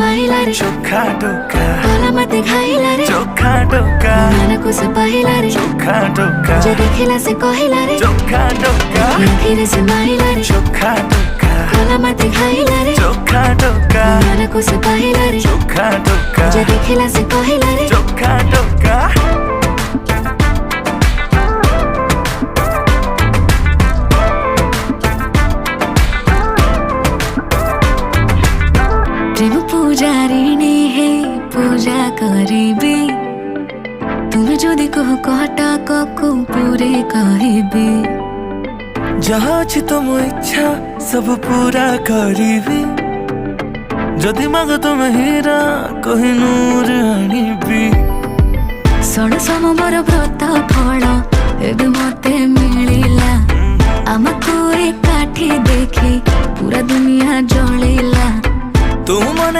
माइला रे चोखा टोका भला मते खाइला रे चोखा टोका मन को से पहिला रे चोखा टोका जे देखिला से कहिला रे चोखा टोका फिर से माइला रे चोखा टोका भला मते खाइला रे चोखा टोका मन को से पहिला रे चोखा टोका जे देखिला से कहिला रे चोखा टोका प्रेम पूजारिणी हे पूजा करिबे तुम जदि कह कहटा को पूरे कहबे जहाँ अछि तुम इच्छा सब पूरा करिबी जदि माग तुम हीरा कोहिनूर आनिबी षोडश मोर व्रत फल एबे मते मिलिला आमको एकाठी देखी पूरा दुनिया जलिला तू मने